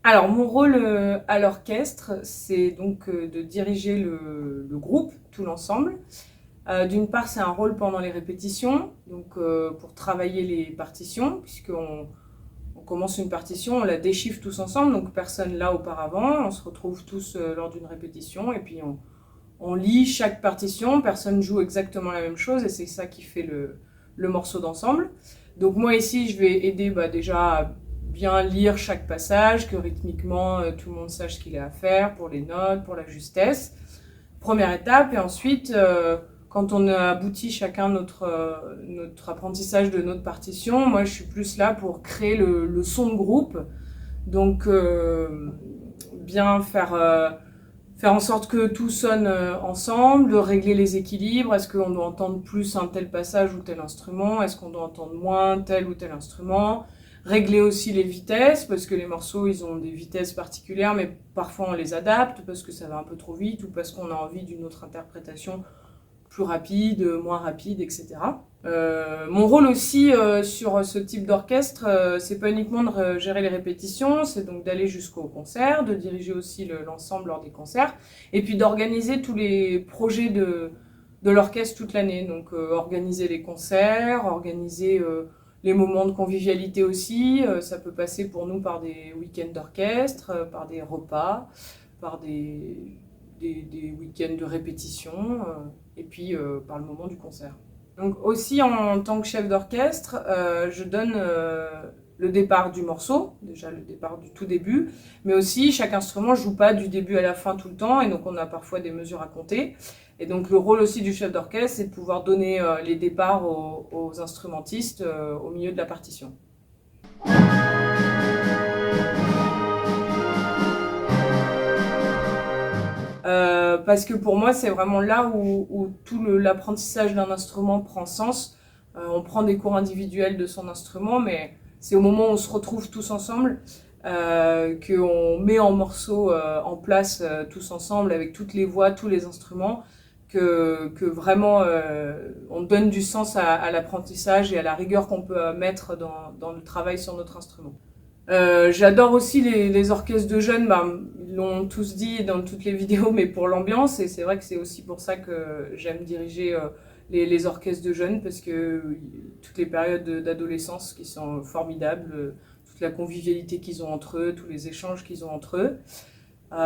Alors, mon rôle à l'orchestre, c'est donc de diriger le groupe, tout l'ensemble. D'une part, c'est un rôle pendant les répétitions, donc pour travailler les partitions, puisqu'on commence une partition, on la déchiffre tous ensemble, donc personne là auparavant, on se retrouve tous lors d'une répétition, et puis on lit chaque partition, personne joue exactement la même chose, et c'est ça qui fait le morceau d'ensemble. Donc moi ici, je vais aider déjà à bien lire chaque passage, que rythmiquement tout le monde sache ce qu'il a à faire pour les notes, pour la justesse. Première étape, et ensuite, quand on a abouti chacun notre apprentissage de notre partition, moi je suis plus là pour créer le son de groupe, donc bien faire en sorte que tout sonne ensemble, de régler les équilibres. Est-ce qu'on doit entendre plus un tel passage ou tel instrument? Est-ce qu'on doit entendre moins tel ou tel instrument? Régler aussi les vitesses, parce que les morceaux, ils ont des vitesses particulières, mais parfois on les adapte parce que ça va un peu trop vite ou parce qu'on a envie d'une autre interprétation plus rapide, moins rapide, etc. Mon rôle aussi sur ce type d'orchestre, c'est pas uniquement de gérer les répétitions, c'est donc d'aller jusqu'au concert, de diriger aussi l'ensemble lors des concerts, et puis d'organiser tous les projets de l'orchestre toute l'année. Donc organiser les concerts, organiser les moments de convivialité aussi. Ça peut passer pour nous par des week-ends d'orchestre, par des repas, par des week-ends de répétition, et puis par le moment du concert. Donc aussi en tant que chef d'orchestre, je donne le départ du morceau, déjà le départ du tout début, mais aussi chaque instrument ne joue pas du début à la fin tout le temps, et donc on a parfois des mesures à compter. Et donc le rôle aussi du chef d'orchestre, c'est de pouvoir donner les départs aux instrumentistes au milieu de la partition. Parce que pour moi, c'est vraiment là où tout l'apprentissage d'un instrument prend sens. On prend des cours individuels de son instrument, mais c'est au moment où on se retrouve tous ensemble qu'on met en morceaux en place tous ensemble avec toutes les voix, tous les instruments, que vraiment on donne du sens à l'apprentissage et à la rigueur qu'on peut mettre dans le travail sur notre instrument. J'adore aussi les orchestres de jeunes, ils l'ont tous dit dans toutes les vidéos, mais pour l'ambiance, et c'est vrai que c'est aussi pour ça que j'aime diriger les orchestres de jeunes, parce que toutes les périodes d'adolescence qui sont formidables, toute la convivialité qu'ils ont entre eux, tous les échanges qu'ils ont entre eux.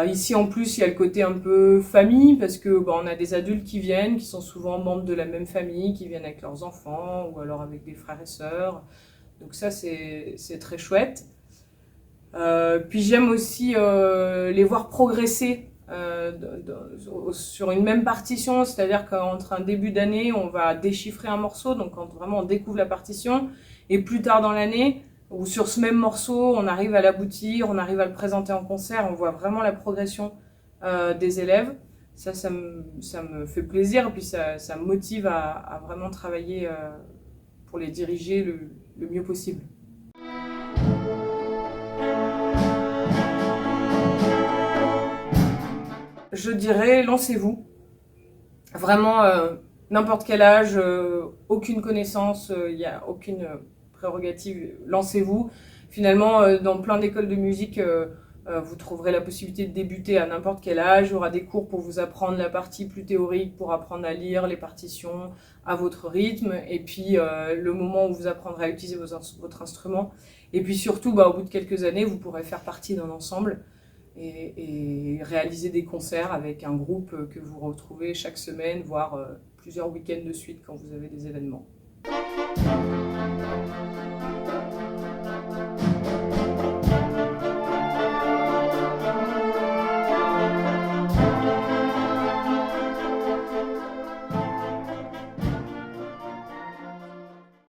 Ici en plus, il y a le côté un peu famille, parce que on a des adultes qui viennent, qui sont souvent membres de la même famille, qui viennent avec leurs enfants, ou alors avec des frères et sœurs. Donc ça, c'est très chouette. Puis j'aime aussi les voir progresser sur une même partition, c'est-à-dire qu'entre un début d'année, on va déchiffrer un morceau, donc quand vraiment on découvre la partition, et plus tard dans l'année, ou sur ce même morceau, on arrive à l'aboutir, on arrive à le présenter en concert, on voit vraiment la progression des élèves. Ça me fait plaisir, et puis ça me motive à vraiment travailler pour les diriger le mieux possible. Je dirais, lancez-vous. Vraiment, n'importe quel âge, aucune connaissance, il n'y a aucune prérogative, lancez-vous. Finalement, dans plein d'écoles de musique, vous trouverez la possibilité de débuter à n'importe quel âge. Il y aura des cours pour vous apprendre la partie plus théorique, pour apprendre à lire les partitions à votre rythme. Et puis, le moment où vous apprendrez à utiliser votre instrument. Et puis surtout, au bout de quelques années, vous pourrez faire partie d'un ensemble et réaliser des concerts avec un groupe que vous retrouvez chaque semaine, voire plusieurs week-ends de suite quand vous avez des événements.